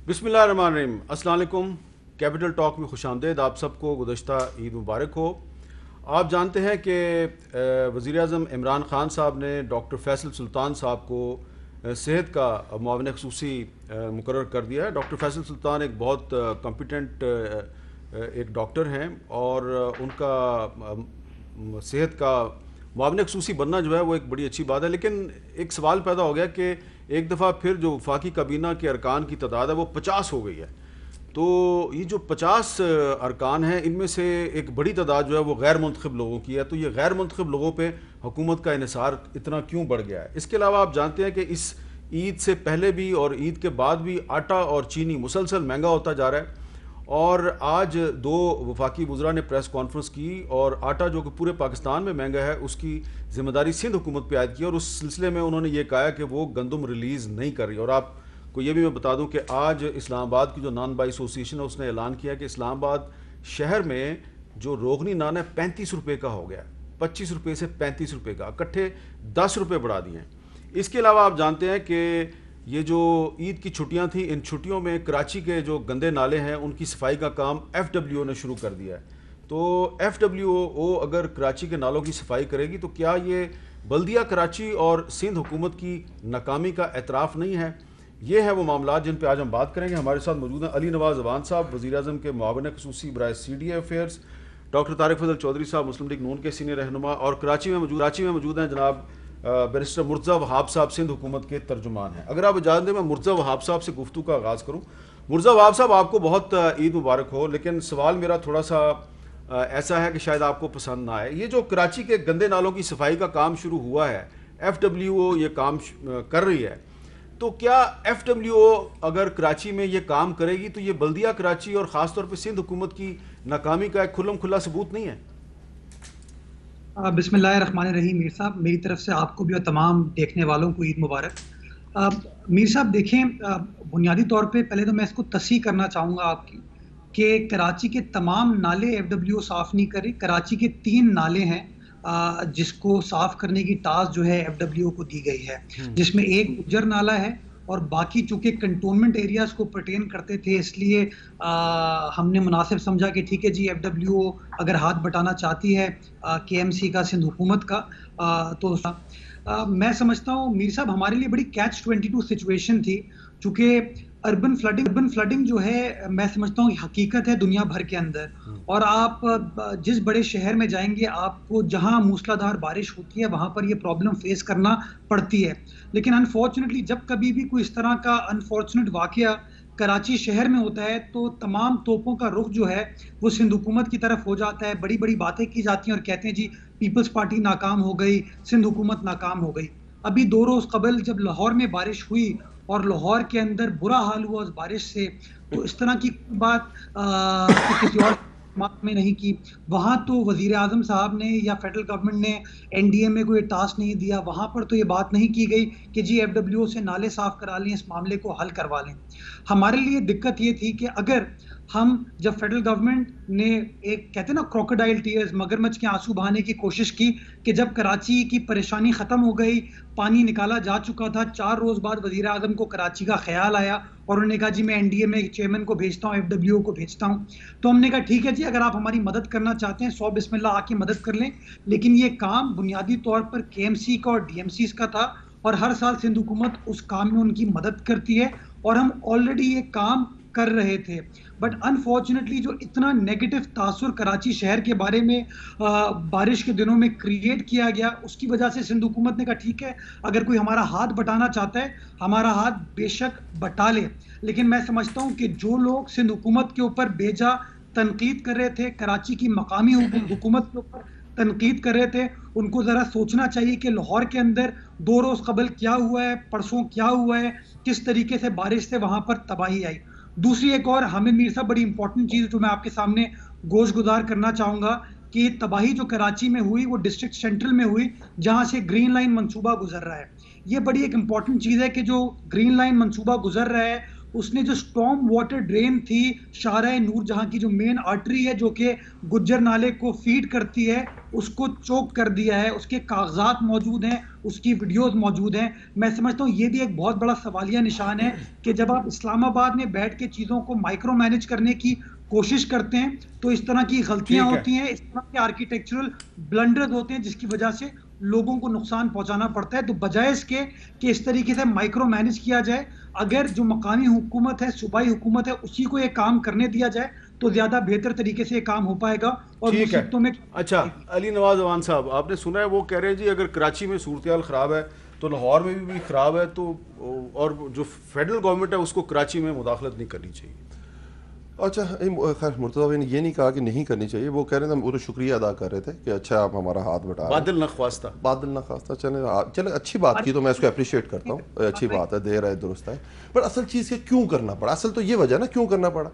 बिस्मिल्लाहिर्रहमानिर्रहीम, अस्सलाम वालेकुम। कैपिटल टॉक में खुशामदीद। आप सबको गुज़श्ता ईद मुबारक हो। आप जानते हैं कि वज़ीर आज़म इमरान ख़ान साहब ने डॉक्टर फैसल सुल्तान साहब को सेहत का मुआविन ख़ुसूसी मुकर्रर कर दिया है। डॉक्टर फैसल सुल्तान एक बहुत कॉम्पिटेंट एक डॉक्टर हैं और उनका सेहत का मुआविन ख़ुसूसी बनना जो है वो एक बड़ी अच्छी बात है। लेकिन एक सवाल पैदा हो गया कि एक दफ़ा फिर जो वफाकी काबीना के अरकान की तादाद है वो 50 हो गई है। तो ये जो 50 अरकान हैं, इनमें से एक बड़ी तादाद जो है वो गैर मुंतखब लोगों की है। तो ये गैर मुंतखब लोगों पे हुकूमत का इन्हिसार इतना क्यों बढ़ गया है? इसके अलावा आप जानते हैं कि इस ईद से पहले भी और ईद के बाद भी आटा और चीनी मुसलसल महंगा होता जा रहा है। और आज दो वफाकी वज़रा ने प्रेस कॉन्फ्रेंस की और आटा जो कि पूरे पाकिस्तान में महंगा है उसकी ज़िम्मेदारी सिंध हुकूमत पे आयद की, और उस सिलसिले में उन्होंने ये कहा कि वो गंदम रिलीज़ नहीं कर रही। और आपको ये भी मैं बता दूं कि आज इस्लामाबाद की जो नान बाई एसोसिएशन है उसने ऐलान किया कि इस्लामाबाद शहर में जो रोगनी नान है 35 रुपये का हो गया, 25 रुपये से 35 रुपये का, इकट्ठे 10 रुपये बढ़ा दिए हैं। इसके अलावा आप जानते हैं कि ये जो ईद की छुट्टियां थी, इन छुट्टियों में कराची के जो गंदे नाले हैं उनकी सफाई का काम FWO ने शुरू कर दिया है। तो FWO अगर कराची के नालों की सफाई करेगी तो क्या ये बल्दिया कराची और सिंध हुकूमत की नाकामी का एतराफ़ नहीं है? ये है वो मामला जिन पर आज हम बात करेंगे। हमारे साथ मौजूद हैं अली नवाज़ अवान साहब, वज़ीर आज़म के मुआविन ख़ुसूसी बराए CDA अफेयर्स, डॉक्टर तारिक फजल चौधरी साहब, मुस्लिम लीग नून के सीनियर रहनुमा, और कराची में मौजूद हैं जनाब बैरिस्टर मुर्तज़ा वहाब साहब, सिंध हुकूमत के तर्जुमान हैं। अगर आप इजाज़त दें मैं मुर्तज़ा वहाब साहब से गुफ्तगू का आगाज़ करूँ। मुर्तज़ा वहाब साहब, आपको बहुत ईद मुबारक हो। लेकिन सवाल मेरा थोड़ा सा ऐसा है कि शायद आपको पसंद ना आए। ये जो कराची के गंदे नालों की सफाई का काम शुरू हुआ है, FWO ये काम कर रही है, तो क्या FWO अगर कराची में ये काम करेगी तो ये बल्दिया कराची और ख़ास तौर पर सिंध हुकूमत की नाकामी का एक खुल्लम खुल्ला सबूत नहीं है? बिस्मिल्लाहिर्रहमानिर्रहीम। मीर साहब, मेरी तरफ से आपको भी और तमाम देखने वालों को ईद मुबारक। मीर साहब देखें, बुनियादी तौर पे पहले तो मैं इसको तस्हीह करना चाहूँगा आपकी कि कराची के तमाम नाले FWO साफ़ नहीं कर रही। कराची के 3 नाले हैं जिसको साफ़ करने की टास्क जो है FWO को दी गई है, जिसमें एक गुज्जर नाला है और बाकी चूंकि कंटोनमेंट एरियाज को पर्टेन करते थे, इसलिए हमने मुनासिब समझा कि ठीक है जी, FWO अगर हाथ बटाना चाहती है KMC का, सिंध हुकूमत का, तो मैं समझता हूँ मीर साहब हमारे लिए बड़ी catch-22 सिचुएशन थी। चूंकि अर्बन फ्लडिंग जो है, मैं समझता हूँ हकीकत है दुनिया भर के अंदर, और आप जिस बड़े शहर में जाएंगे आपको जहां मूसलाधार बारिश होती है वहां पर ये प्रॉब्लम फेस करना पड़ती है। लेकिन अनफॉर्चुनेटली जब कभी भी कोई इस तरह का अनफॉर्चुनेट वाकया कराची शहर में होता है तो तमाम तोपों का रुख जो है वो सिंध हुकूमत की तरफ हो जाता है। बड़ी बड़ी बातें की जाती हैं और कहते हैं जी पीपल्स पार्टी नाकाम हो गई, सिंध हुकूमत नाकाम हो गई। अभी 2 रोज कबल जब लाहौर में बारिश हुई और लाहौर के अंदर बुरा हाल हुआ उस बारिश से, तो इस तरह की बात तो किसी और में नहीं की। वहां तो वजीर आजम साहब ने या फेडरल गवर्नमेंट ने NDA में कोई टास्क नहीं दिया, वहां पर तो ये बात नहीं की गई कि जी FWO से नाले साफ करा लें, इस मामले को हल करवा लें। हमारे लिए दिक्कत ये थी कि अगर हम जब फेडरल गवर्नमेंट ने एक कहते हैं ना क्रोकोडाइल टीयर्स, मगरमच्छ के आंसू बहाने की कोशिश की कि जब कराची की परेशानी खत्म हो गई, पानी निकाला जा चुका था, 4 रोज बाद वजीर आजम को कराची का ख्याल आया और उन्होंने कहा जी मैं NDA में चेयरमैन को भेजता हूँ, FWO को भेजता हूँ। तो हमने कहा ठीक है जी, अगर आप हमारी मदद करना चाहते हैं 100 बिस्मिल्लाह आके मदद कर लें। लेकिन ये काम बुनियादी तौर पर KMC का और DMCs का था और हर साल सिंध हुकूमत उस काम में उनकी मदद करती है और हम ऑलरेडी ये काम कर रहे थे। बट अनफॉर्चुनेटली जो इतना नेगेटिव तासुर कराची शहर के बारे में बारिश के दिनों में क्रिएट किया गया, उसकी वजह से सिंध हुकूमत ने कहा ठीक है, अगर कोई हमारा हाथ बटाना चाहता है हमारा हाथ बेशक बटा ले। लेकिन मैं समझता हूं कि जो लोग सिंध हुकूमत के ऊपर बेजा तनकीद कर रहे थे, कराची की मकामी हुकूमत के ऊपर तनकीद कर रहे थे, उनको जरा सोचना चाहिए कि लाहौर के अंदर 2 रोज कबल क्या हुआ है, परसों क्या हुआ है, किस तरीके से बारिश से वहां पर तबाही आई। दूसरी एक और हमें मीर साहब बड़ी इंपॉर्टेंट चीज जो मैं आपके सामने गोश गुजार करना चाहूंगा कि तबाही जो कराची में हुई वो डिस्ट्रिक्ट सेंट्रल में हुई, जहां से ग्रीन लाइन मंसूबा गुजर रहा है। ये बड़ी एक इंपॉर्टेंट चीज है कि जो ग्रीन लाइन मंसूबा गुजर रहा है उसने जो स्टॉर्म वाटर ड्रेन थी शाहराह नूरजहां की, जो मेन आर्टरी है जो कि गुज्जर नाले को फीड करती है, उसको चोक कर दिया है। उसके कागजात मौजूद हैं, उसकी वीडियोस मौजूद हैं। मैं समझता हूँ ये भी एक बहुत बड़ा सवालिया निशान है कि जब आप इस्लामाबाद में बैठ के चीज़ों को माइक्रो मैनेज करने की कोशिश करते हैं तो इस तरह की गलतियां ठीक है। होती हैं, इस तरह के आर्किटेक्चरल ब्लंडर्स होते हैं जिसकी वजह से लोगों को नुकसान पहुंचाना पड़ता है। तो बजाय इसके कि इस तरीके से माइक्रो मैनेज किया जाए, अगर जो मकामी हुकूमत है, सूबाई हुकूमत है, उसी को ये काम करने दिया जाए तो ज़्यादा बेहतर तरीके से ये काम हो पाएगा और ठीक है। मुसीबतों में। अच्छा, अली नवाज अवान साहब, आपने सुना है वो कह रहे हैं जी अगर कराची में सूरत हाल ख़राब है तो लाहौर में भी ख़राब है, तो और जो फेडरल गवर्नमेंट है उसको कराची में मुदाखलत नहीं करनी चाहिए। अच्छा, खैर मुर्तज़ा भाई ने ये नहीं कहा कि नहीं करनी चाहिए, वो कह रहे थे, वो तो शुक्रिया अदा कर रहे थे कि अच्छा आप हमारा हाथ बटा रहे हैं। बादल नख्वास्ता, बादल ना खास्ता। चले अच्छी बात की, तो मैं इसको अप्रिशिएट करता हूँ, अच्छी बात है, देर है दुरुस्त है। पर असल चीज़ के क्यों करना पड़ा, असल तो ये वजह ना क्यों करना पड़ा,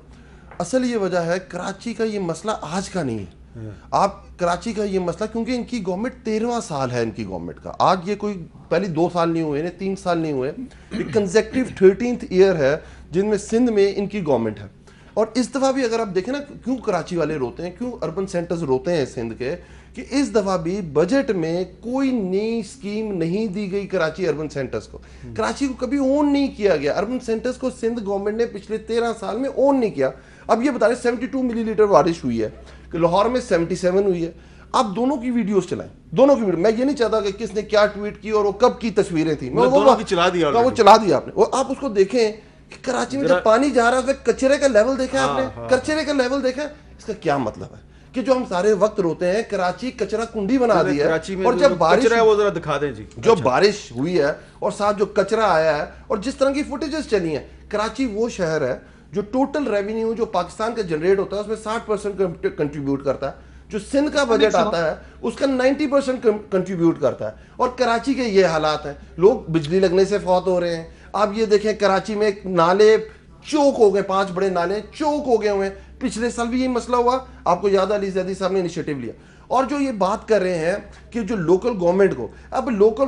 असल ये वजह है कराची का ये मसला आज का नहीं है। आप कराची का ये मसला, क्योंकि इनकी गवर्नमेंट 13वां साल है इनकी गवर्नमेंट का, आज ये कोई पहले 2 साल नहीं हुए, 3 साल नहीं हुए, ये कंसेक्टिव 13th ईयर है जिनमें सिंध में इनकी गवर्नमेंट है। और इस दफ़ा भी अगर आप देखें ना, क्यों कराची वाले रोते हैं, क्यों अर्बन सेंटर्स रोते हैं सिंध के, कि इस दफ़ा भी बजट में कोई नई स्कीम नहीं दी गई कराची अर्बन सेंटर्स को। कराची को कभी ओन नहीं किया गया, अर्बन सेंटर्स को सिंध गवर्नमेंट ने पिछले 13 साल में ओन नहीं किया। अब ये बता रहे 72 मिलीलीटर बारिश हुई है, कि लाहौर में 77 हुई है। आप दोनों की वीडियोस चलाएं, दोनों की वीडियो, मैं ये नहीं चाहता कि किसने क्या ट्वीट की और वो कब की तस्वीरें थी, मैं दोनों की चला दिया, वो चला दिया आपने, और आप उसको देखें कि कराची में जब पानी जा रहा है उसमें कचरे का लेवल देखा है आपने, कचरे का लेवल देखा है। इसका क्या मतलब है कि जो हम सारे वक्त रोते हैं कराची कचरा कुंडी बना दी है, और जब बारिश है, वो जरा दिखा दें जी, जो बारिश हुई है और साथ जो कचरा आया है और जिस तरह की फुटेजेस चली हैं, कराची वो शहर है जो टोटल रेवेन्यू जो पाकिस्तान का जनरेट होता है उसमें 60% कंट्रीब्यूट करता है, जो सिंध का बजट आता है उसका 90% कंट्रीब्यूट करता है। और कराची के ये हालात हैं, लोग बिजली लगने से फौत हो रहे हैं। आप ये देखें कराची में नाले चौक हो गए, 5 बड़े नाले चौक हो गए हुए हैं। पिछले साल भी यही मसला हुआ, आपको याद है, अली ज़ैदी साहब ने इनिशिएटिव लिया। और जो ये बात कर रहे हैं कि जो लोकल गवर्नमेंट को, अब लोकल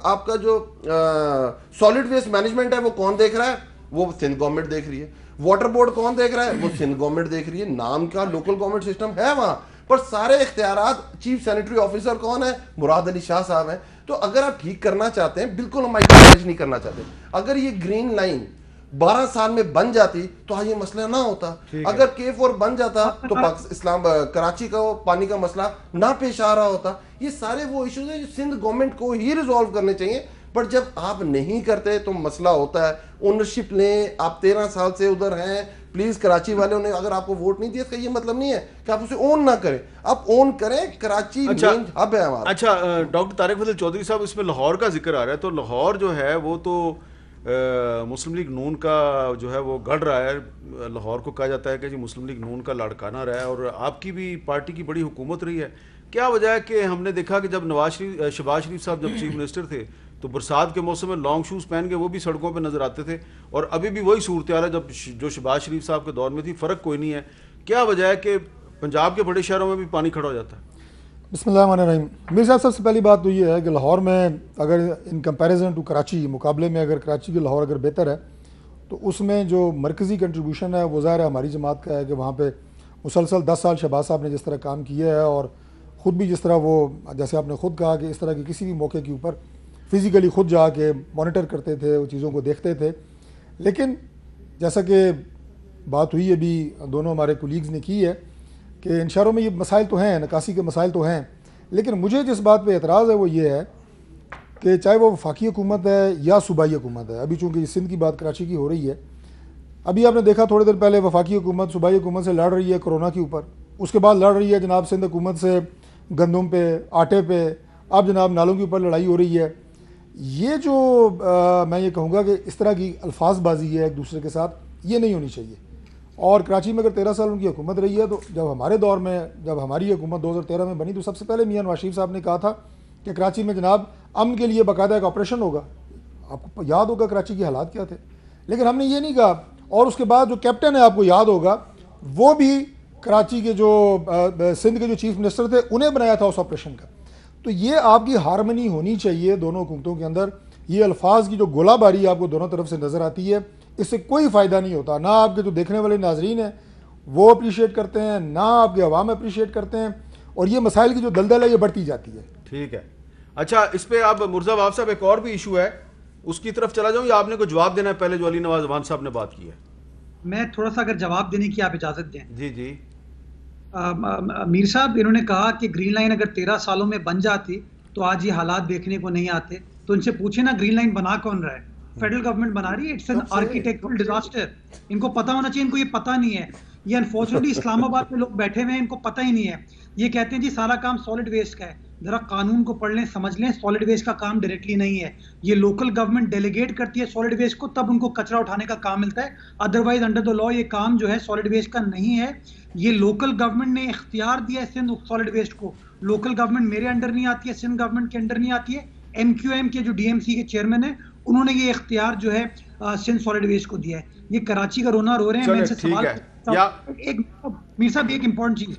आपका जो सॉलिड वेस्ट मैनेजमेंट है वो कौन देख रहा है, वो सिंध गवर्नमेंट देख रही है। वाटर बोर्ड कौन देख रहा है, वो सिंध गवर्नमेंट देख रही है। नाम का लोकल गवर्नमेंट सिस्टम है वहां पर, सारे इख्तियारात चीफ सैनिटरी ऑफिसर कौन है, मुराद अली शाह साहब हैं। तो अगर आप ठीक करना चाहते हैं, बिल्कुल हम माइक्रो मैनेज नहीं करना चाहते, अगर ये ग्रीन लाइन 12 साल में बन जाती तो आज ये मसला ना होता। अगर K4 बन जाता तो कराची का पानी का मसला ना पेश आ रहा होता। ये सारे वो इश्यूज हैं जो सिंध गवर्नमेंट को ही रिजॉल्व करने चाहिए, पर जब आप नहीं करते तो मसला होता है। ओनरशिप लें, आप 13 साल से उधर हैं, प्लीज कराची वालों ने अगर आपको वोट नहीं दिया, इसका ये मतलब नहीं है कि आप उसे ओन ना करें, आप ओन करें। कराची मेन हब है हमारा। अच्छा, डॉक्टर तारिक फजल चौधरी साहब, इसमें लाहौर का जिक्र आ रहा है, तो लाहौर जो है वो तो मुस्लिम लीग नून का जो है वो गढ़ रहा है। लाहौर को कहा जाता है कि जी मुस्लिम लीग नून का लाड़काना रहा है, और आपकी भी पार्टी की बड़ी हुकूमत रही है। क्या वजह है कि हमने देखा कि जब शहबाज शरीफ साहब जब चीफ मिनिस्टर थे तो बरसात के मौसम में लॉन्ग शूज़ पहन के वो भी सड़कों पे नजर आते थे, और अभी भी वही सूरत हाल है जब जो शहबाज शरीफ साहब के दौर में थी, फ़र्क कोई नहीं है। क्या वजह है कि पंजाब के बड़े शहरों में भी पानी खड़ा हो जाता है? बिस्मिल्लाहिर्रहमानिर्रहीम। मेरे साहब सबसे पहली बात तो ये है कि लाहौर में अगर इन कंपैरिजन टू कराची, मुकाबले में अगर कराची की लाहौर अगर बेहतर है तो उसमें जो मरकज़ी कंट्रीब्यूशन है वो ज़ाहिर है हमारी जमात का है कि वहाँ पे मुसलसल 10 साल शहबाज साहब ने जिस तरह काम किया है, और ख़ुद भी जिस तरह वो, जैसे आपने ख़ुद कहा कि इस तरह के किसी भी मौके के ऊपर फ़िज़िकली ख़ुद जाके मॉनिटर करते थे, वो चीज़ों को देखते थे। लेकिन जैसा कि बात हुई अभी दोनों हमारे कुलीग्स ने की है कि इन शहरों में ये मसाइल तो हैं, निकासी के मसाइल तो हैं, लेकिन मुझे जिस बात पे एतराज़ है वो ये है कि चाहे वो वफाकी हुकूमत है या सूबाई हुकूमत है, अभी चूँकि सिंध की बात कराची की हो रही है, अभी आपने देखा थोड़ी देर पहले वफाकी हुकूमत सूबाई हुकूमत से लड़ रही है कोरोना के ऊपर, उसके बाद लड़ रही है जनाब सिंध हुकूमत से गंदम पे, आटे पे, अब जनाब नालों के ऊपर लड़ाई हो रही है। ये जो मैं ये कहूँगा कि इस तरह की अल्फाजबाजी है एक दूसरे के साथ, ये नहीं होनी चाहिए। और कराची में अगर 13 साल उनकी हुकूमत रही है, तो जब हमारे दौर में, जब हमारी हुकूमत 2013 में बनी, तो सबसे पहले मियां नवाज शरीफ साहब ने कहा था कि कराची में जनाब अमन के लिए बाकायदा एक ऑपरेशन होगा। आपको याद होगा कराची के हालात क्या थे, लेकिन हमने ये नहीं कहा। और उसके बाद जो कैप्टन है, आपको याद होगा, वो भी कराची के जो सिंध के जो चीफ मिनिस्टर थे उन्हें बनाया था उस ऑपरेशन का। तो ये आपकी हारमनी होनी चाहिए दोनों हुकूमतों के अंदर। ये अल्फाज की जो गोलाबारी आपको दोनों तरफ से नज़र आती है, इससे कोई फ़ायदा नहीं होता। ना आपके जो देखने वाले नाजरीन हैं वो अप्रिशिएट करते हैं, ना आपके अवाम अप्रिशिएट करते हैं, और ये मसाइल की जो दलदल है ये बढ़ती जाती है। ठीक है, अच्छा इस पे आप मुर्जा वाब साहब एक और भी इशू है, उसकी तरफ चला जाऊँ या आपने कोई जवाब देना है पहले जो अली नवाज अवान साहब ने बात की है? मैं थोड़ा सा अगर जवाब देने की आप इजाजत दें। जी जी। मीर साहब, इन्होंने कहा कि ग्रीन लाइन अगर 13 सालों में बन जाती तो आज ये हालात देखने को नहीं आते। तो इनसे पूछे ना, ग्रीन लाइन बना कौन रहा है? फेडरल गवर्नमेंट बना रही है। It's an architectural disaster. इनको पता होना चाहिए, इनको ये पता नहीं है। ये अनफॉर्चुनेटली इस्लामाबाद में लोग बैठे हुए हैं, इनको पता ही नहीं है। ये कहते हैं जी सारा काम सॉलिड वेस्ट का है। जरा कानून को पढ़ लें, समझ लें, सॉलिड वेस्ट का काम डायरेक्टली नहीं है। ये लोकल गवर्नमेंट डेलीगेट करती है सॉलिड वेस्ट को, तब उनको कचरा उठाने का काम मिलता है। अदरवाइज अंडर द लॉ ये काम जो है सॉलिड वेस्ट का नहीं है। ये लोकल गवर्नमेंट ने इख्तियार दिया है सिंध सॉलिड वेस्ट को। लोकल गवर्नमेंट मेरे अंडर नहीं आती है, सिंध गवर्नमेंट के अंडर नहीं आती है। MQM के जो DMC के चेयरमैन है, उन्होंने ये इख्तियार जो है सिंध सॉलिड वेस्ट को दिया है। ये कराची का रोना रो रहे हैं। मैं इनसे सवाल एक मीर साहब, एक इंपॉर्टेंट चीज,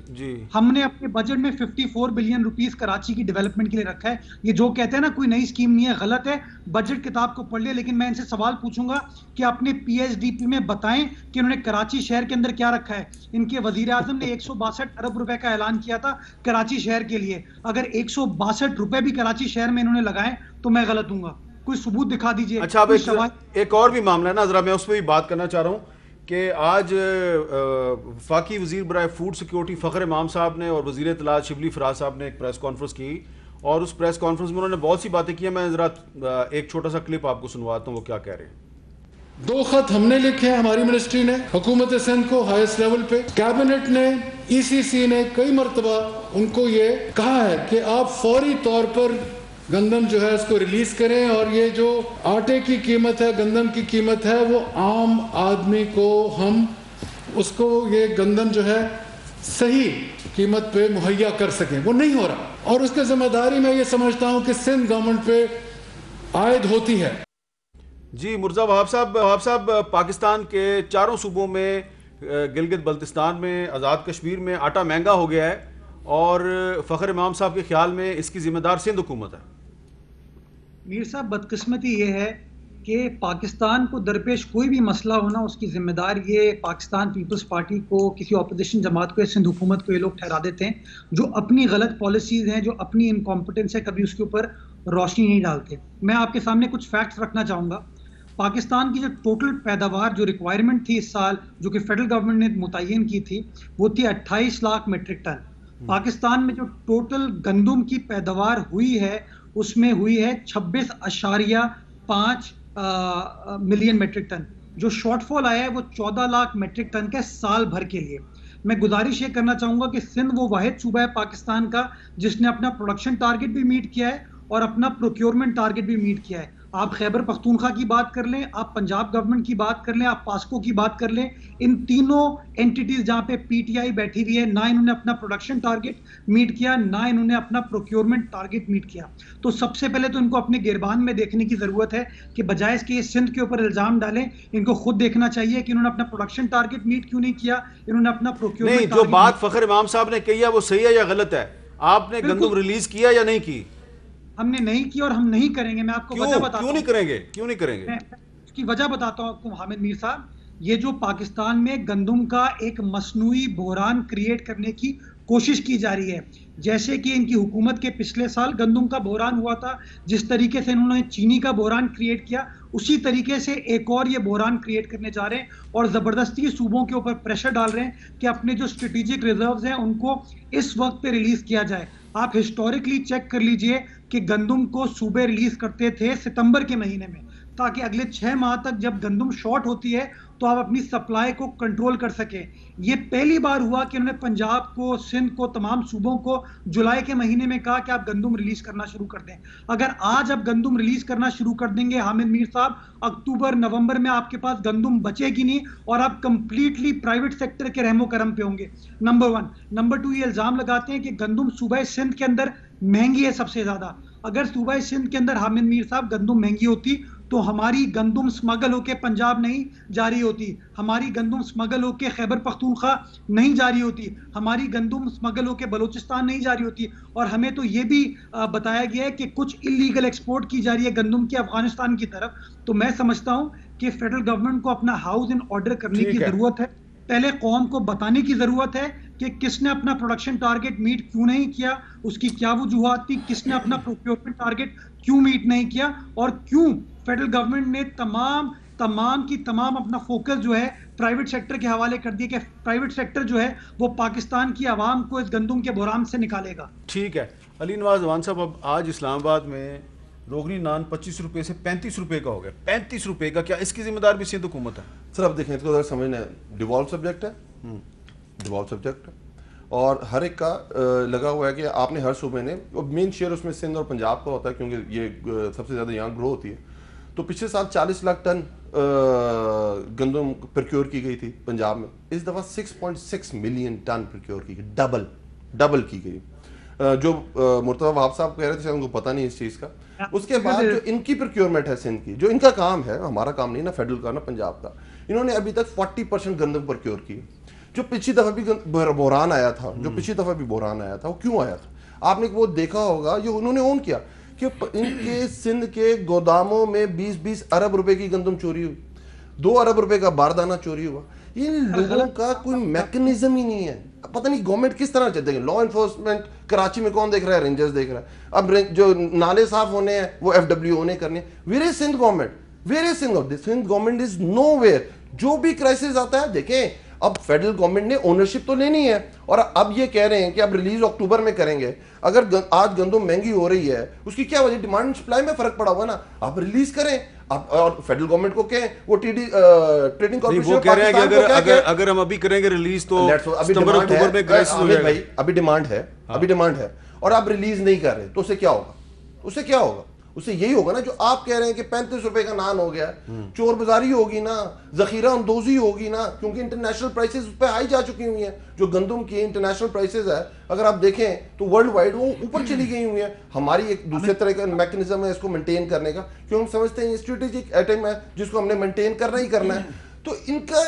हमने अपने बजट में 54 बिलियन रुपीस कराची की डेवलपमेंट के लिए रखा है। ये जो कहते हैं ना कोई नई स्कीम नहीं है, गलत है। बजट किताब को पढ़ ले। लेकिन मैं इनसे सवाल पूछूंगा कि अपने PSDP में बताएं कि उन्होंने कराची शहर के अंदर क्या रखा है। इनके वजीर आजम ने 162 अरब रुपए का ऐलान किया था कराची शहर के लिए। अगर 162 रुपए भी कराची शहर में इन्होंने लगाए तो मैं गलत दूंगा। कोई सबूत दिखा दीजिए। अच्छा, अब एक और भी मामला है ना, जरा मैं उस पर भी बात करना चाह रहा हूँ कि आज वफाकी वजीर बराए फूड सिक्योरिटी फ़खर इमाम साहब ने और वजीर इत्तलात शिबली फराज साहब ने एक प्रेस कॉन्फ्रेंस की, और उस प्रेस कॉन्फ्रेंस में उन्होंने बहुत सी बातें की हैं। मैं ज़रा एक छोटा सा क्लिप आपको सुनवाता हूँ वो क्या कह रहे हैं। 2 खत हमने लिखे हैं, हमारी मिनिस्ट्री ने हुकूमत सिंध को हाईएस्ट लेवल पे। कैबिनेट ने, ECC ने कई मरतबा उनको ये कहा है कि आप फौरी तौर पर गंदम जो है उसको रिलीज करें, और ये जो आटे की कीमत है, गंदम की कीमत है, वो आम आदमी को हम उसको ये गंदम जो है सही कीमत पे मुहैया कर सकें। वो नहीं हो रहा, और उसकी जिम्मेदारी मैं ये समझता हूं कि सिंध गवर्नमेंट पे आयद होती है। जी मुर्जा वहाब साहब, पाकिस्तान के चारों सूबों में, गिलगित बल्तिस्तान में, आज़ाद कश्मीर में आटा महंगा हो गया है, और फ़खर इमाम साहब के ख्याल में इसकी जिम्मेदार सिंध हुकूमत है। मीर साहब, बदकिस्मती ये है कि पाकिस्तान को दरपेश कोई भी मसला होना, उसकी जिम्मेदार ये पाकिस्तान पीपल्स पार्टी को, किसी ऑपोजिशन जमात को, सिंध हुकूमत को ये लोग ठहरा देते हैं, जो अपनी गलत पॉलिसीज हैं, जो अपनी इनकॉम्पिटेंस है, कभी उसके ऊपर रोशनी नहीं डालते। मैं आपके सामने कुछ फैक्ट्स रखना चाहूँगा। पाकिस्तान की जो टोटल पैदावार, जो रिक्वायरमेंट थी इस साल, जो कि फेडरल गवर्नमेंट ने मुतय्यन की थी, वो थी 28 लाख मेट्रिक टन। पाकिस्तान में जो टोटल गंदम की पैदावार हुई है उसमें हुई है 26.5 मिलियन मेट्रिक टन। जो शॉर्टफॉल आया है वो 14 लाख मेट्रिक टन का साल भर के लिए। मैं गुजारिश ये करना चाहूंगा कि सिंध वो वाहिद सूबा है पाकिस्तान का जिसने अपना प्रोडक्शन टारगेट भी मीट किया है और अपना प्रोक्योरमेंट टारगेट भी मीट किया है। आप खैबर पख्तूनख्वा की बात कर लें, आप पंजाब गवर्नमेंट की बात कर लें, आप पास्को की बात कर लें, इन तीनों एंटिटीज जहां पे PTI बैठी हुई है, ना इन्होंने अपना प्रोडक्शन टारगेट मीट किया, ना इन्होंने अपना प्रोक्योरमेंट टारगेट मीट किया। तो सबसे पहले तो इनको अपने गिरबान में देखने की जरूरत है कि बजाय इसके ये सिंध के ऊपर इल्जाम डालें, इनको खुद देखना चाहिए कि इन्होंने अपना प्रोडक्शन टारगेट मीट क्यों नहीं किया, इन्होंने अपना प्रोक्योरमेंट। जो बात फ़खर इमाम साहब ने कही है वो सही है या गलत है? आपने गंदम रिलीज किया या नहीं की? हमने नहीं की और हम नहीं करेंगे। मैं आपको वजह बताता हूं। क्यों नहीं करेंगे? मैं इसकी वजह बताता हूं आपको हामिद मीर साहब। ये जो पाकिस्तान में गंदम का एक मसनूई बहरान क्रिएट करने की कोशिश की जा रही है, जैसे कि इनकी हुकूमत के पिछले साल गंदम का बहरान हुआ था, जिस तरीके से इन्होंने चीनी का बहरान क्रिएट किया, उसी तरीके से एक और ये बहरान क्रिएट करने जा रहे हैं और ज़बरदस्ती सूबों के ऊपर प्रेशर डाल रहे हैं कि अपने जो स्ट्रेटेजिक रिजर्व्स हैं उनको इस वक्त पे रिलीज किया जाए। आप हिस्टोरिकली चेक कर लीजिए कि गंदम को सूबे रिलीज करते थे सितंबर के महीने में, ताकि अगले 6 माह तक जब गंदम शॉर्ट होती है तो आप अपनी सप्लाई को कंट्रोल कर सके। ये पहली बार हुआ कि उन्होंने पंजाब को, सिंध को, तमाम सूबों को जुलाई के महीने में कहा कि आप गंदम रिलीज करना शुरू कर दें। अगर आज आप गंदम रिलीज करना शुरू कर देंगे हामिद मीर साहब, अक्टूबर नवंबर में आपके पास गंदम बचेगी नहीं और आप कंप्लीटली प्राइवेट सेक्टर के रहमो करम पे होंगे। नंबर 1। नंबर 2, ये इल्जाम लगाते हैं कि गंदम सूबा सिंध के अंदर महंगी है सबसे ज्यादा। अगर सूबा सिंध के अंदर हामिद मीर साहब गंदम महंगी होती तो हमारी गंदम स्मगल होके पंजाब नहीं जा रही होती, हमारी गंदम स्मगल होके खैबर पख्तूनख्वा नहीं जा रही होती, हमारी गंदम स्मगल होके बलूचिस्तान नहीं जा रही होती। और हमें तो ये भी बताया गया है कि कुछ इलीगल एक्सपोर्ट की जा रही है गंदम की अफगानिस्तान की तरफ। तो मैं समझता हूं कि फेडरल गवर्नमेंट को अपना हाउस इन ऑर्डर करने की जरूरत है। पहले कौम को बताने की जरूरत है कि किसने अपना प्रोडक्शन टारगेट मीट क्यों नहीं किया, उसकी क्या वजूहात थी, किसने अपना प्रोक्योरमेंट टारगेट क्यों मीट नहीं किया, और क्यों फेडरल गवर्नमेंट ने तमाम अपना फोकस जो है प्राइवेट सेक्टर के हवाले कर दिया कि प्राइवेट सेक्टर जो है वो पाकिस्तान की आवाम को इस गंदम के बहरान से निकालेगा। ठीक है अली नवाज जवान साहब, अब आज इस्लामाबाद में रोगनी नान 25 रुपए से 35 रुपए का हो गया। 35 रुपए का, क्या इसकी जिम्मेदार भी सिंध हुकूमत है? सर अब देखें, इसको समझना है, डिवॉल्व सब्जेक्ट है, डिवॉल्व सब्जेक्ट है, और हर एक का लगा हुआ है कि आपने हर सूबे ने, मेन शेयर उसमें सिंध और पंजाब का होता है क्योंकि ये सबसे ज़्यादा यहाँ ग्रो होती है। तो पिछले साल 40 लाख टन गंदम प्रोक्योर की गई थी पंजाब में, इस दफ़ा 6.6 मिलियन टन प्रोक्योर की गई, डबल की गई। जो मुर्तज़ा वहाब साहब कह रहे थे, उनको पता नहीं इस चीज़ का। उसके बाद जो इनकी प्रोक्योरमेंट है सिंध की, जो इनका काम है, हमारा काम नहीं ना फेडरल का ना पंजाब का, इन्होंने अभी तक 40% गंदम प्रोक्योर की। जो पिछली दफ़ा भी बहरान आया था, वो क्यों आया था? आपने वो देखा होगा, ये उन्होंने ओन किया कि इनके सिंध के गोदामों में 20-20 अरब रुपए की गंदम चोरी हुई, 2 अरब रुपए का बारदाना चोरी हुआ। इन लोगों का कोई मैकेनिज्म ही नहीं है। पता नहीं गवर्नमेंट किस तरह चलती है। लॉ एनफोर्समेंट कराची में कौन देख रहा है? रेंजर्स देख रहा है। अब जो नाले साफ होने हैं वो FWO ने करने। Where is Sindh government? Where is Sindh government is nowhere. जो भी क्राइसिस आता है, देखें अब फेडरल गवर्नमेंट ने ओनरशिप तो लेनी है, और अब ये कह रहे हैं कि अब रिलीज अक्टूबर में करेंगे। अगर आज गंदम महंगी हो रही है, उसकी क्या वजह? डिमांड सप्लाई में फर्क पड़ा हुआ ना। आप रिलीज करें, अब और फेडरल गवर्नमेंट को कहें, वो ट्रेडिंग कॉर्पोरेशन वो कह रहे हैं कि अगर हम अभी करेंगे रिलीज तो सितंबर अक्टूबर में क्राइसिस हो जाएगा। भाई अभी डिमांड है और आप रिलीज नहीं कर रहे, तो उससे क्या होगा? उससे यही होगा ना जो आप कह रहे हैं कि 35 रुपए का नान हो गया, चोर बाजारी होगी ना, जखीरा अंदोजी होगी ना, क्योंकि इंटरनेशनल प्राइसेस उस पर हाई जा चुकी हुई हैं। जो गंदम की इंटरनेशनल प्राइसेस है, अगर आप देखें तो वर्ल्ड वाइड वो ऊपर चली गई हुई है। हमारी एक दूसरे तरह का मैकेनिज्म है इसको मेंटेन करने का, क्यों हम समझते हैं स्ट्रेटेजिक आइटम है जिसको हमने मेंटेन करना ही करना है। तो इनका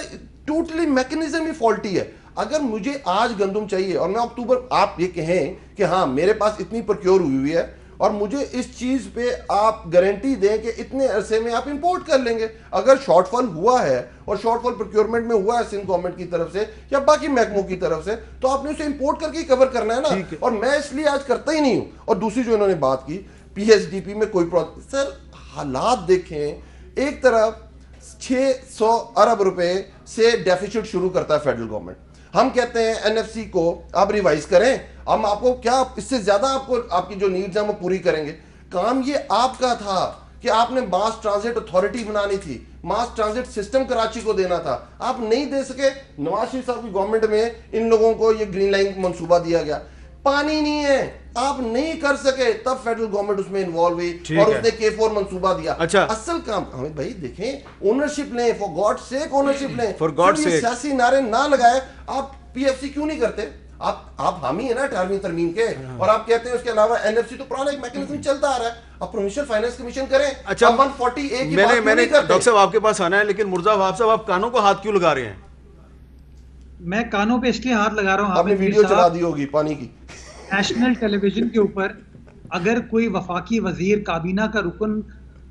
टोटली मैकेनिज्म ही फॉल्टी है। अगर मुझे आज गंदम चाहिए और मैं अक्टूबर, आप ये कहें कि हाँ मेरे पास इतनी प्रोक्योर हुई है और मुझे इस चीज पे आप गारंटी दें कि इतने अरसे में आप इंपोर्ट कर लेंगे। अगर शॉर्टफॉल हुआ है और शॉर्टफॉल प्रोक्योरमेंट में हुआ है सिंध गवर्नमेंट की तरफ से या बाकी महकमों की तरफ से, तो आपने उसे इंपोर्ट करके कवर करना है ना। और मैं इसलिए आज करता ही नहीं हूं। और दूसरी जो इन्होंने बात की PSDP में कोई प्रोजेक्ट, सर हालात देखें, एक तरफ 600 अरब रुपए से डेफिसिट शुरू करता है फेडरल गवर्नमेंट। हम कहते हैं NFC को आप रिवाइज करें, हम आपको क्या इससे ज्यादा आपको आपकी जो नीड्स हैं वो पूरी करेंगे। काम ये आपका था कि आपने मास ट्रांजिट अथॉरिटी बनानी थी, मास ट्रांजिट सिस्टम कराची को देना था, आप नहीं दे सके। नवाज शरीफ साहब की गवर्नमेंट में इन लोगों को ये ग्रीन लाइन मंसूबा दिया गया, पानी नहीं है, आप नहीं कर सके, तब फेडरल गवर्नमेंट उसमें इन्वॉल्व हुई और उसने K4 मंसूबा दिया। अच्छा, असल काम हमें भाई देखें, ओनरशिप लें, फॉर गॉड सेक ओनरशिप लें, फॉर गॉड सेक सियासी नारे ना लगाए। आप PFC क्यों नहीं करते? आप हामी है ना 18वीं तरमीम के, और आप कहते हैं उसके अलावा NFC तो पुराना एक मैकेनिज्म चलता आ रहा है, आप प्रोविंशियल फाइनेंस कमीशन करें। अच्छा, 140A की बात मैंने डॉक्टर साहब आपके पास आना है, लेकिन मुर्तज़ा वहाब साहब आप कानों को हाथ क्यों लगा रहे हैं? मैं कानों पे इसलिए हाथ लगा रहा हूं, आपने वीडियो चला दी होगी पानी की। नेशनल टेलीविजन के ऊपर अगर कोई वफाकी वजीर काबीना का रुकन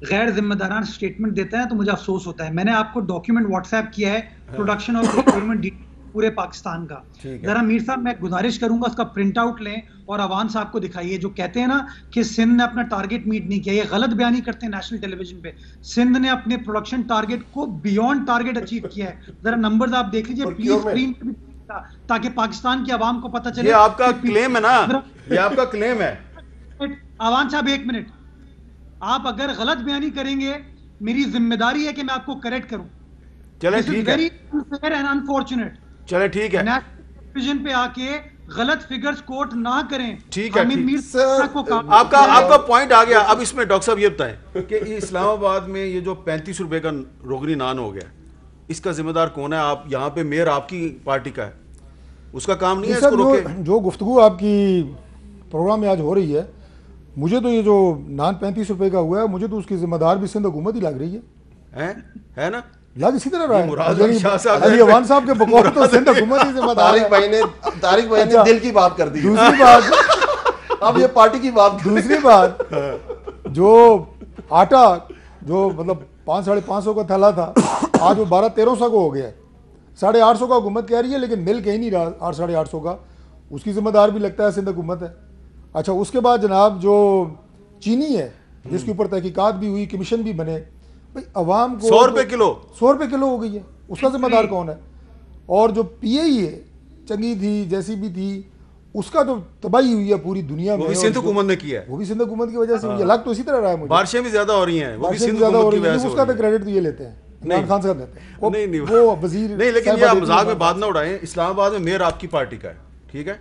गैर जिम्मेदाराना स्टेटमेंट देता है तो मुझे अफसोस होता है। मैंने आपको डॉक्यूमेंट व्हाट्सएप किया है, प्रोडक्शन और प्रोक्योरमेंट पूरे पाकिस्तान का। जरा मीर साहब मैं गुजारिश करूंगा उसका प्रिंट आउट लें और अवान साहब को दिखाइए। जो कहते हैं ना कि सिंध ने अपना टारगेट मीट नहीं किया, ये गलत बयानी करते हैं नेशनल टेलीविजन पे। सिंध ने अपने प्रोडक्शन टारगेट को बियॉन्ड टारगेट अचीव किया है। जरा नंबर्स आप देख लीजिए प्लीज स्क्रीन पे, ताकि पाकिस्तान की आवाम को पता चले। ये आपका क्लेम है ना, ये आपका क्लेम है। अवान साहब एक मिनट, आप अगर गलत बयानी करेंगे मेरी जिम्मेदारी है कि मैं आपको करेक्ट करूं। चले ठीक है, वेरी अनफेयर एंड अनफॉर्चुनेट। चले ठीक है, टेलीविजन पे आके गलत फिगर्स कोट ना करें। ठीक है, आपका पॉइंट आ गया। अब इसमें डॉक्टर साहब ये बताएं कि इस्लामाबाद में ये जो 35 रुपए का रोगनी नान हो गया, इसका जिम्मेदार कौन है? आप यहाँ पे मेयर आपकी पार्टी का है, उसका काम नहीं है इसको रोके? जो गुफ्तगू आपकी प्रोग्राम में आज हो रही है, मुझे तो ये जो नान 35 रुपए का हुआ है, मुझे तो उसकी जिम्मेदार भी सिंध हुकूमत ही लग रही है ना? याद इसी तरह रहा है। अली अवान साहब के बकौल तो सिंध हुकूमत ही जिम्मेदार है। तारिक भाई ने दिल की बात कर दी। दूसरी बात, अब ये पार्टी की बात। दूसरी बात, जो आटा जो मतलब 500-550 का थैला था, आज वो 1200-1300 को हो गया है। 850 का हुकूमत कह रही है, लेकिन मिल कहीं नहीं रहा 800-850 का। उसकी जिम्मेदार भी लगता है सिंध हुकूमत है। अच्छा, उसके बाद जनाब जो चीनी है जिसके ऊपर तहकीकात भी हुई, कमीशन भी बने, भाई अवाम को 100 रुपये किलो, 100 रुपये किलो हो गई है, उसका जिम्मेदार कौन है? और जो PAE है, चंगी थी जैसी भी थी, उसका तो तबाही हुई है पूरी दुनिया में, वो भी सिंध हुकूमत ने किया है। वो भी सिंध हुकूमत की वजह से हुई है। लग तो इसी तरह रहा है मुझे, बारिशें भी ज्यादा हो रही हैं, वो भी बारिशें सिंध ज्यादा हो हुकूमत की रही वजह है, से हो उसका रही तो हैं। क्रेडिट तो ये लेते हैं, इमरान खान साहब देते हैं। नहीं, वो वजीर नहीं, लेकिन ये साहिबा आप देती मजाक हैं। में बात ना उड़ाएं। इस्लामाबाद में मेयर आपकी पार्टी का है, ठीक है?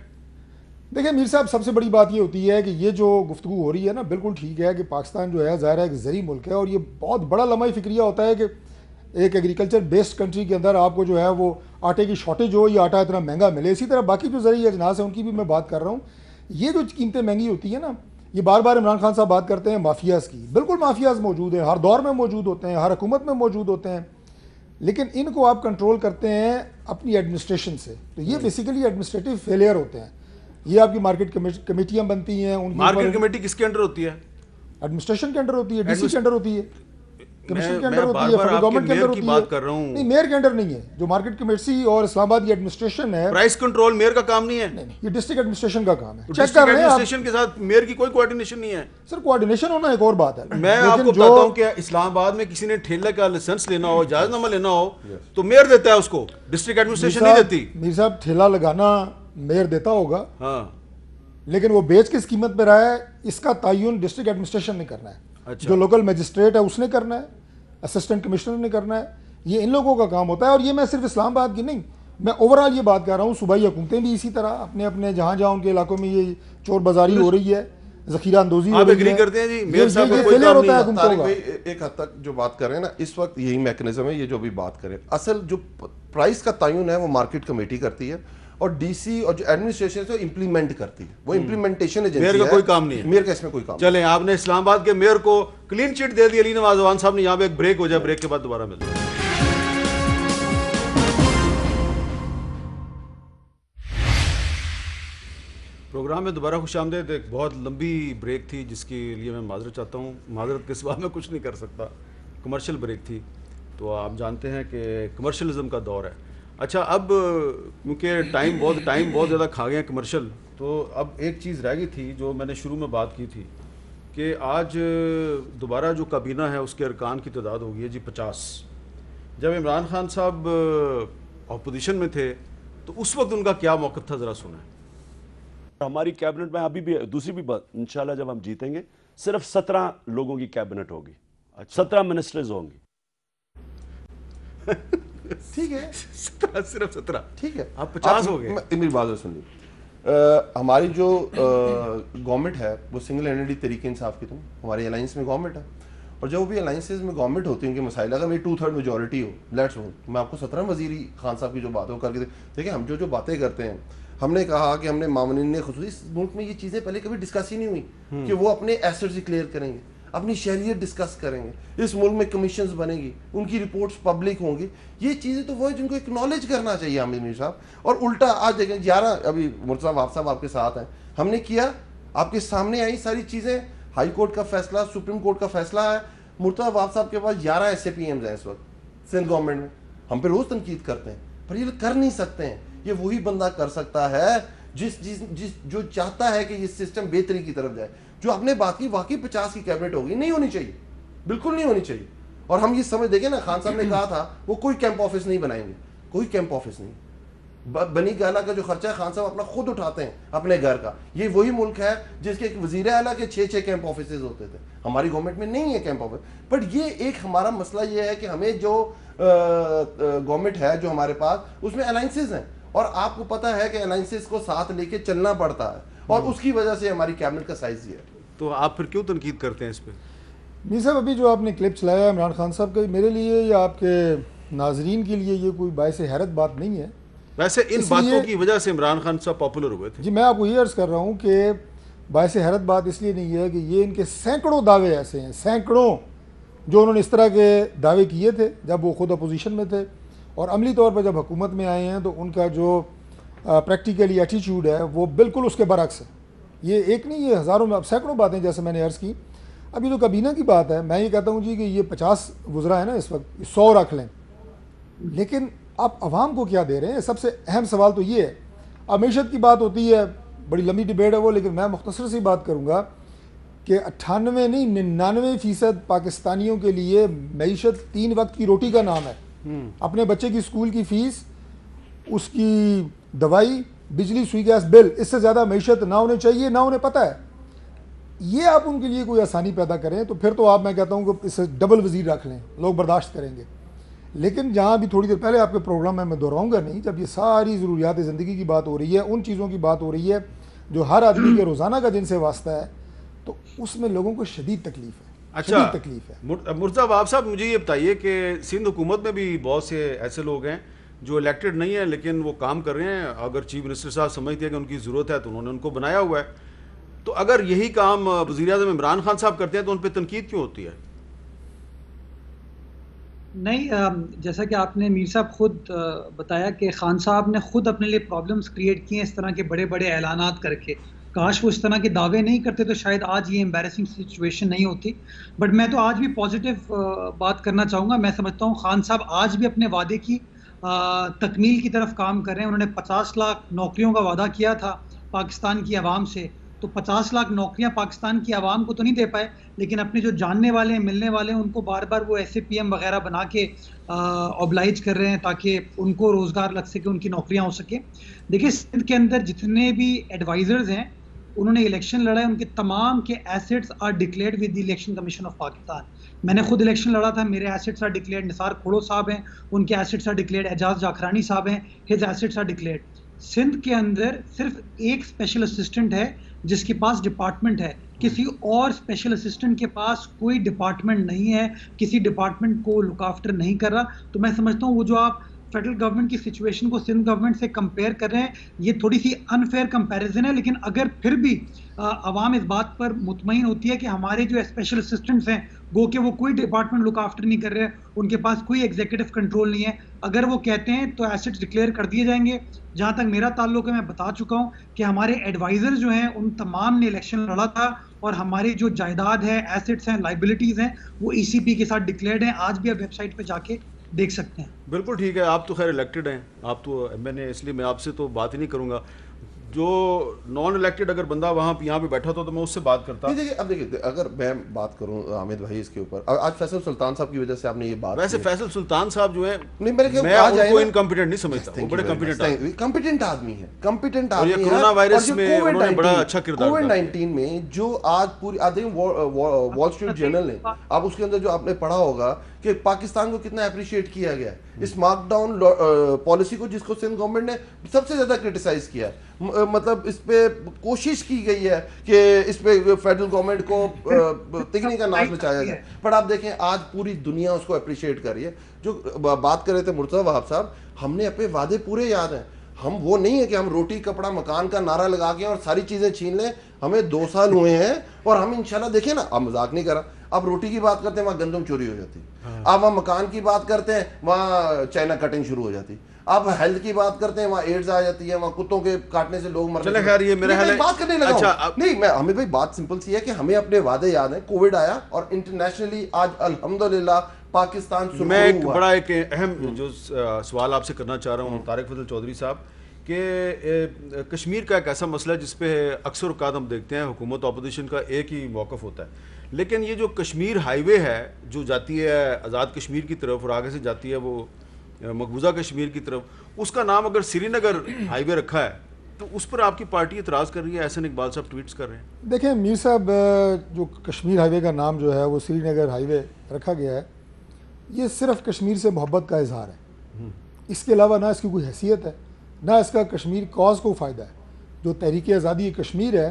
देखिए मीर साहब, सबसे बड़ी बात ये होती है कि ये जो गुफ्तगू हो रही है ना, बिल्कुल ठीक है कि पाकिस्तान जो है ज़ाहिर है कि ज़री मुल्क है, और ये बहुत बड़ा लम्हा फिक्रिया होता है कि एक एग्रीकल्चर बेस्ड कंट्री के अंदर आपको जो है वो आटे की शॉर्टेज हो या आटा इतना महंगा मिले। इसी तरह बाकी जो ज़रिए अजनास है उनकी भी मैं बात कर रहा हूँ। ये जो कीमतें महंगी होती है ना, ये बार बार इमरान खान साहब बात करते हैं माफियाज़ की। बिल्कुल माफियाज़ मौजूद हैं, हर दौर में मौजूद होते हैं, हर हुकूमत में मौजूद होते हैं, लेकिन इनको आप कंट्रोल करते हैं अपनी एडमिनिस्ट्रेशन से। तो ये बेसिकली एडमिनिस्ट्रेटिव फेलियर होते हैं। ये आपकी मार्केट कमेटियां बनती हैं, उनकी मार्केट कमेटी किसके अंडर होती है? एडमिनिस्ट्रेशन के अंडर होती है, DC के अंडर होती है, कमीशन के अंडर मैं होती है, बार-बार फेडरल गवर्नमेंट के आपके अंदर मेयर की होती बात है। कर रहा हूं। नहीं, मेयर के अंडर नहीं है। जो मार्केट कमेटी और इस्लामाबाद की एडमिनिस्ट्रेशन है, प्राइस कंट्रोल मेयर का काम नहीं है। नहीं, ये डिस्ट्रिक्ट एडमिनिस्ट्रेशन का काम है। तो चेक डिस्ट्रिक्ट कर रहे हैं आप। एडमिनिस्ट्रेशन के साथ मेयर की कोई कोऑर्डिनेशन नहीं है। सर, कोऑर्डिनेशन होना एक और बात है। मैं लेकिन आपको बताता हूं कि इस्लामाबाद में किसी ने ठेले का लाइसेंस लेना हो, इजाजतनामा लेना हो, तो मेयर देता है उसको, डिस्ट्रिक्ट एडमिनिस्ट्रेशन नहीं देती। मीर साहब, ठेला लगाना मेयर देता होगा, हाँ, लेकिन वो बेच किस कीमत पे रहा है इसका तयन डिस्ट्रिक्ट एडमिनिस्ट्रेशन ने करना है। अच्छा। जो लोकल मजिस्ट्रेट है उसने करना है, असिस्टेंट कमिश्नर ने करना है, ये इन लोगों का काम होता है। और ये मैं सिर्फ इस्लामाबाद की नहीं, मैं ओवरऑल ये बात कर रहा हूँ, सूबाई हुकूमतें भी इसी तरह अपने अपने जहाँ जहाँ उनके इलाकों में ये चोर बाजारी हो रही है, जखीरा अंदोजी हो आप रही एग्री है, करते हैं जी? मेयर साहब को ये कोई फेलियर काम होता है नहीं हुकूमतों तारिक का। भाई, एक हद तक जो बात कर रहे हैं ना, इस वक्त यही मैकेनिज्म है। ये जो भी बात करें, असल जो प्राइस का तयन है वो मार्केट कमेटी करती है, और DC और जो एडमिनिस्ट्रेशन है वो इम्प्लीमेंट करती है, वो इम्प्लीमेंटेशन एजेंसी है। मेयर का कोई काम नहीं है। मेयर का इसमें कोई काम चलें, आपने इस्लामाबाद के मेयर को क्लीन चिट दे दी अली नवाज अवान साहब ने। यहाँ पे एक ब्रेक हो जाए, ब्रेक के बाद दोबारा मिलते हैं। प्रोग्राम में दोबारा खुशामदीद। एक बहुत लंबी ब्रेक थी जिसके लिए मैं माजरत चाहता हूँ। माजरत के सिवा मैं कुछ नहीं कर सकता, कमर्शियल ब्रेक थी। तो आप जानते हैं कि कमर्शलिज्म का दौर है। अच्छा, अब क्योंकि टाइम बहुत ज़्यादा खा गए हैं कमर्शियल, तो अब एक चीज़ रह गई थी जो मैंने शुरू में बात की थी कि आज दोबारा जो काबीना है उसके अरकान की तादाद हो गई है जी 50। जब इमरान खान साहब अपोजिशन में थे तो उस वक्त उनका क्या मौक़िफ़ था, ज़रा सुना है। हमारी कैबिनेट में अभी भी दूसरी भी बात, इंशाल्लाह जब हम जीतेंगे सिर्फ 17 लोगों की कैबिनेट होगी। 17 मिनिस्टर्स होंगी। ठीक है, 17, सिर्फ 17, ठीक है, आप 50 हो गए। मेरी बात सुन ली। हमारी जो गवर्नमेंट है वो सिंगल हैंडेडली तरीके इंसाफ की, तुम हमारी अलायंस में गवर्नमेंट है, और जब भी अलायंसेज में गवर्नमेंट होती है उनके मसाइल, अगर मेरी 2/3 मेजोरिटी हो, लेट्स हो, मैं आपको 17 वजीरी खान साहब की जो बात हो करके देखिए, हम जो बातें करते हैं, हमने कहा कि हमने मामून ने खुद इस मुल्क में ये चीज़ें पहले कभी डिस्कस ही नहीं हुई कि वो अपने एसेट्स डिक्लेयर करेंगे, अपनी शहरियत डिस्कस करेंगे, इस मुल्क में कमीशंस बनेगी, उनकी रिपोर्ट्स पब्लिक होंगी। ये चीज़ें तो वो है जिनको एक्नॉलेज करना चाहिए आमिर मीर साहब। और उल्टा आज देखें 11 अभी मुर्तज़ा वाब साहब आपके साथ हैं, हमने किया, आपके सामने आई सारी चीज़ें, हाई कोर्ट का फैसला, सुप्रीम कोर्ट का फैसला है। मुर्तज़ा वाब साहब के पास 11 SAPMs हैं इस वक्त सिंध गवर्नमेंट में। हम पे रोज़ तनकीद करते हैं, पर ये कर नहीं सकते हैं। ये वही बंदा कर सकता है जो चाहता है कि ये सिस्टम बेहतरी की तरफ जाए। जो आपने बात की, वाकई 50 की कैबिनेट होगी, नहीं होनी चाहिए, बिल्कुल नहीं होनी चाहिए। और हम ये समझ देखें ना, खान साहब ने कहा था वो कोई कैंप ऑफिस नहीं बनाएंगे, कोई कैंप ऑफिस नहीं। बनी गाला का जो खर्चा है खान साहब अपना खुद उठाते हैं अपने घर का। ये वही मुल्क है जिसके एक वजीर आला के 6 कैंप ऑफिस होते थे, हमारी गवर्नमेंट में नहीं है कैंप ऑफिस। बट ये एक हमारा मसला ये है कि हमें जो गवर्नमेंट है जो हमारे पास, उसमें अलायंसेज हैं, और आपको पता है कि अलायंसेज को साथ लेके चलना पड़ता है, और उसकी वजह से हमारी कैबिनेट का साइज ये है। तो आप फिर क्यों तनकीद करते हैं इस पर? मीर साहब, अभी जो आपने क्लिप चलाया इमरान खान साहब का, मेरे लिए या आपके नाजरीन के लिए ये कोई बायस हैरत बात नहीं है। वैसे इन बातों की वजह से इमरान खान साहब पॉपुलर हुए थे। जी, मैं आपको ये अर्ज़ कर रहा हूँ कि बायस हैरत बात इसलिए नहीं है कि ये इनके सैकड़ों दावे ऐसे हैं, सैकड़ों, जो उन्होंने इस तरह के दावे किए थे जब वो खुद अपोजिशन में थे, और अमली तौर पर जब हुकूमत में आए हैं तो उनका जो प्रैक्टिकली एटीट्यूड है वो बिल्कुल उसके बरक्स है। ये एक नहीं, ये हज़ारों में, अब सैकड़ों बातें जैसे मैंने अर्ज़ की। अभी तो काबीना की बात है, मैं ये कहता हूँ जी कि ये 50 वज़रा है ना इस वक्त, 100 रख लें, लेकिन आप आवाम को क्या दे रहे हैं? सबसे अहम सवाल तो ये है। अब मीशत की बात होती है, बड़ी लंबी डिबेट है वो, लेकिन मैं मुख्तसर सी बात करूँगा कि 98 नहीं 99% पाकिस्तानियों के लिए मईशत 3 वक्त की रोटी का नाम है। अपने बच्चे की स्कूल की फ़ीस, उसकी दवाई, बिजली, सुई, गैस बिल, इससे ज़्यादा मईशत ना उन्हें चाहिए, ना उन्हें पता है। ये आप उनके लिए कोई आसानी पैदा करें तो फिर तो आप, मैं कहता हूँ कि इससे डबल वज़ीर रख लें, लोग बर्दाश्त करेंगे। लेकिन जहाँ भी थोड़ी देर पहले आपके प्रोग्राम में मैं दोहराऊँगा नहीं, जब ये सारी ज़रूरियात ज़िंदगी की बात हो रही है, उन चीज़ों की बात हो रही है जो हर आदमी के रोज़ाना का जिनसे वास्ता है, तो उसमें लोगों को शदीद तकलीफ है। अच्छा, तकलीफ है। मुर्तज़ा वहाब साहब, मुझे ये बताइए कि सिंध हुकूमत में भी बहुत से ऐसे लोग हैं जो इलेक्टेड नहीं है लेकिन वो काम कर रहे हैं। अगर चीफ मिनिस्टर साहब समझते हैं कि उनकी ज़रूरत है तो उन्होंने उनको बनाया हुआ है। तो अगर यही काम वज़ीर-ए-आज़म इमरान खान साहब करते हैं तो उन पर तनकीद क्यों होती है? नहीं, जैसा कि आपने मीर साहब खुद बताया कि खान साहब ने खुद अपने लिए प्रॉब्लम्स क्रिएट किए इस तरह के बड़े बड़े ऐलानात करके। काश वो इस तरह के दावे नहीं करते तो शायद आज ये एम्बैरेसिंग सिचुएशन नहीं होती। बट मैं तो आज भी पॉजिटिव बात करना चाहूँगा। मैं समझता हूँ खान साहब आज भी अपने वादे की तकमील की तरफ काम कर रहे हैं। उन्होंने 50 लाख नौकरियों का वादा किया था पाकिस्तान की आवाम से, तो 50 लाख नौकरियां पाकिस्तान की आवाम को तो नहीं दे पाए, लेकिन अपने जो जानने वाले हैं, मिलने वाले हैं, उनको बार बार वो SAPM वगैरह बना के ऑब्लाइज कर रहे हैं ताकि उनको रोज़गार लग सके, उनकी नौकरियां हो सके। देखिए, सिंध के अंदर जितने भी एडवाइजर्स हैं, उन्होंने इलेक्शन लड़ा है, उनके तमाम के assets are declared with the election commission of Pakistan. मैंने खुद इलेक्शन लड़ा था, मेरे assets are declared. Nisar Khuhro साहब हैं, उनके assets are declared. Ejaz Jakhrani साहब हैं, his assets are declared. Sindh के अंदर सिर्फ एक स्पेशल असिस्टेंट है जिसके पास डिपार्टमेंट है, किसी और स्पेशल असिस्टेंट के पास कोई डिपार्टमेंट नहीं है, किसी डिपार्टमेंट को लुक आफ्टर नहीं कर रहा। तो मैं समझता हूँ वो जो आप फेडरल गवर्नमेंट की सिचुएशन को सिंध गवर्नमेंट से कंपेयर कर रहे हैं, ये थोड़ी सी अनफेयर कंपैरिजन है। लेकिन अगर फिर भी आवाम इस बात पर मुतमईन होती है कि हमारे जो स्पेशल असिस्टेंट्स हैं, गो के वो कोई डिपार्टमेंट लुक आफ्टर नहीं कर रहे, उनके पास कोई एग्जीक्यूटिव कंट्रोल नहीं है, अगर वो कहते हैं तो एसेट्स डिक्लेयर कर दिए जाएंगे। जहां तक मेरा ताल्लुक है, मैं बता चुका हूं कि हमारे एडवाइजर जो हैं उन तमाम ने इलेक्शन लड़ा था और हमारी जो जायदाद है, एसेट्स हैं, लाइबिलिटीज हैं, वो ECP के साथ डिक्लेयर्ड हैं। आज भी आप वेबसाइट पे जाके देख सकते हैं। बिल्कुल ठीक है, आप तो खैर इलेक्टेड हैं, आप तो MNA, इसलिए मैं आपसे तो बात ही नहीं करूंगा। जो नॉन इलेक्टेड अगर बंदा यहाँ पे बैठा था तो मैं उससे बात करता। देखिए, अब देखिए, अगर मैं बात करूं हामिद भाई इसके ऊपर, आज फैसल सुल्तान साहब की वजह से आपने ये बात, वैसे फैसल सुल्तान साहब जो है, नहीं, मैं उनको इनकॉम्पिटेंट नहीं समझता, वो बड़े कॉम्पिटेंट आदमी है, कॉम्पिटेंट आदमी है। कोरोना वायरस में उन्होंने बड़ा अच्छा किरदार, कोविड-19 में जो आज पूरी वॉल स्ट्रीट जर्नल ने, आप उसके अंदर जो आपने पढ़ा होगा कि पाकिस्तान को कितना अप्रिशिएट किया गया इस मार्कडाउन पॉलिसी को, जिसको सिंध गवर्नमेंट ने सबसे ज्यादा क्रिटिसाइज किया है। मतलब इस पे कोशिश की गई है कि इस पे फेडरल गवर्नमेंट को तिगनी का नाच नचाया जाए, पर आप देखें आज पूरी दुनिया उसको अप्रिशिएट कर रही है। जो बात कर रहे थे मुर्तज़ा वहाब साहब, हमने अपने वादे पूरे याद हैं। हम वो नहीं है कि हम रोटी कपड़ा मकान का नारा लगा के और सारी चीजें छीन लें। हमें 2 साल हुए हैं और हम इंशाल्लाह, देखिए ना, आप मजाक नहीं करा, आप रोटी की बात करते हैं वहां गंदम चोरी हो जाती, आप वहां मकान की बात करते हैं वहां चाइना कटिंग शुरू हो जाती, आप हेल्थ की बात करते हैं वहां एड्स आ जाती है, वहां कुत्तों के काटने से लोग मर जाते हैं। खैर ये मेरा हाल है, बात करने लगा। अच्छा, नहीं, मैं हमें भाई बात सिंपल सी है कि हमें अपने वादे याद हैं। कोविड आया और इंटरनेशनली आज अल्हम्दुलिल्लाह पाकिस्तान, मैं एक बड़ा एक अहम जो सवाल आपसे करना चाह रहा हूँ तारिक फजल चौधरी साहब, कि कश्मीर का एक ऐसा मसला है जिसपे अक्सर औकात हम देखते हैं हुकूमत अपोजिशन का एक ही मौक़िफ़ होता है, लेकिन ये जो कश्मीर हाईवे है जो जाती है आज़ाद कश्मीर की तरफ और आगे से जाती है वो मकबूजा कश्मीर की तरफ, उसका नाम अगर श्रीनगर हाईवे रखा है तो उस पर आपकी पार्टी इतराज़ कर रही है, एहसन इकबाल साहब ट्वीट्स कर रहे हैं। देखिए मीर साहब, जो कश्मीर हाईवे का नाम जो है वो श्रीनगर हाईवे रखा गया है, ये सिर्फ कश्मीर से मोहब्बत का इजहार है। इसके अलावा ना इसकी कोई हैसियत है, ना इसका कश्मीर कॉज को फ़ायदा है। जो तहरीक आज़ादी कश्मीर है,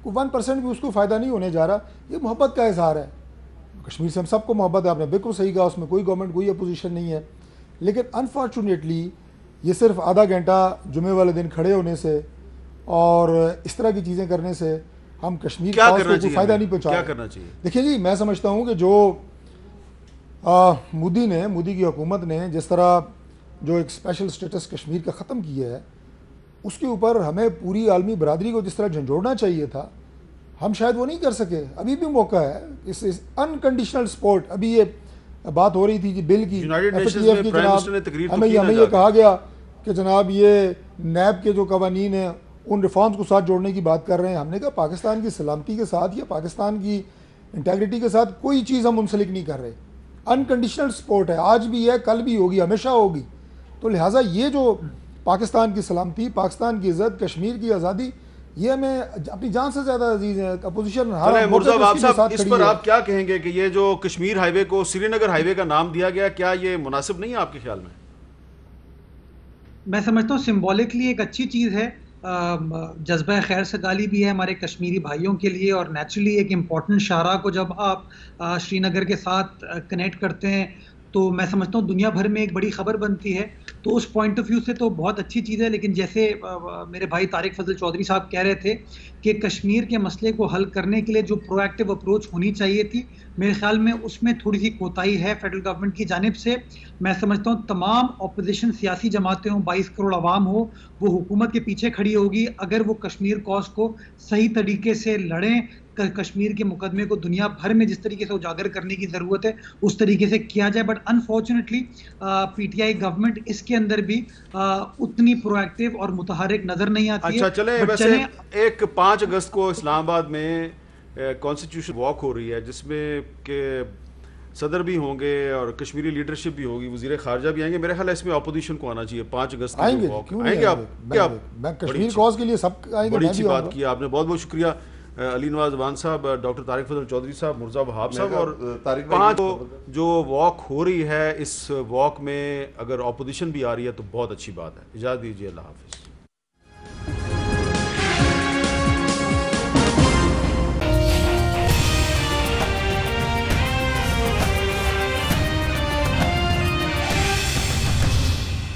को 1% भी उसको फ़ायदा नहीं होने जा रहा। ये मोहब्बत का इजहार है। कश्मीर से हम सबको मोहब्बत है, आपने बिल्कुल सही कहा, उसमें कोई गवर्नमेंट कोई अपोजिशन नहीं है। लेकिन अनफॉर्चुनेटली ये सिर्फ आधा घंटा जुमे वाले दिन खड़े होने से और इस तरह की चीज़ें करने से हम कश्मीर को कोई फ़ायदा नहीं पहुँचा। क्या करना चाहिए? देखिए जी, मैं समझता हूँ कि जो मोदी की हुकूमत ने जिस तरह जो एक स्पेशल स्टेटस कश्मीर का ख़त्म किया है, उसके ऊपर हमें पूरी आलमी बरादरी को जिस तरह झंझोड़ना चाहिए था, हम शायद वो नहीं कर सके, अभी भी मौका है। इस अनकंडीशनल सपोर्ट, अभी ये बात हो रही थी कि बिल की यूनाइटेड FATF नेशंस में की, प्राइम मिनिस्टर ने जनाब तकरीर तो हमें की ना ये जाके। कहा गया कि जनाब ये नैब के जो कवानीन हैं उन रिफॉर्म्स को साथ जोड़ने की बात कर रहे हैं। हमने कहा पाकिस्तान की सलामती के साथ या पाकिस्तान की इंटेग्रिटी के साथ कोई चीज़ हम मुंसलिक नहीं कर रहे। अनकंडीशनल सपोर्ट है, आज भी है, कल भी होगी, हमेशा होगी। तो लिहाजा ये जो पाकिस्तान की सलामती, पाकिस्तान की इज़्ज़त, कश्मीर की आज़ादी, ये हमें अपनी जान से ज़्यादा अजीज़ है। अपोजिशन मुर्जा साहब, इस पर आप क्या कहेंगे कि ये जो कश्मीर हाईवे को श्रीनगर हाईवे का नाम दिया गया, क्या ये मुनासिब नहीं है आपके ख्याल में? मैं समझता हूँ सिंबॉलिकली एक अच्छी चीज़ है, जज्बा खैर सगाली भी है हमारे कश्मीरी भाइयों के लिए, और नेचुरली एक इम्पॉर्टेंट शारा को जब आप श्रीनगर के साथ कनेक्ट करते हैं तो मैं समझता हूँ दुनिया भर में एक बड़ी खबर बनती है। तो उस पॉइंट ऑफ व्यू से तो बहुत अच्छी चीज़ है। लेकिन जैसे मेरे भाई तारिक फजल चौधरी साहब कह रहे थे कि कश्मीर के मसले को हल करने के लिए जो प्रोएक्टिव अप्रोच होनी चाहिए थी, मेरे ख्याल में उसमें थोड़ी सी कोताही है फेडरल गवर्नमेंट की जानिब से। मैं समझता हूँ तमाम अपोजिशन सियासी जमातें हों, 22 करोड़ आवाम हो, वो हुकूमत के पीछे खड़ी होगी अगर वो कश्मीर कॉज को सही तरीके से लड़ें। कश्मीर के मुकदमे को दुनिया भर में जिस तरीके से उजागर करने की ज़रूरत है उस तरीके से किया जाए। बट अनफॉर्चुनेटली पीटीआई गवर्नमेंट इसके अंदर भी उतनी प्रोएक्टिव और मुतहरिक नज़र नहीं आती है। अच्छा चले, वैसे एक 5 अगस्त को इस्लामाबाद में कॉन्स्टिट्यूशन वॉक हो रही है जिसमें के सदर भी होंगे और कश्मीरी लीडरशिप भी होगी, वजीर खारजा भी आएंगे। मेरे ख्याल है इसमें अपोजिशन को आना चाहिए। 5 अगस्त आएंगे, वॉक क्यों आएंगे आप? क्या मैं कश्मीर कॉज के लिए सब आएंगे। बड़ी अच्छी बात की आपने, बहुत बहुत शुक्रिया अली नवाज अवान साहब, डॉक्टर तारिक फजल चौधरी साहब, मुर्जा वहाब साहब। और 5 जो वॉक हो रही है, इस वॉक में अगर अपोजिशन भी आ रही है तो बहुत अच्छी बात है। इजाज़त दीजिए, अल्लाह हाफिज़।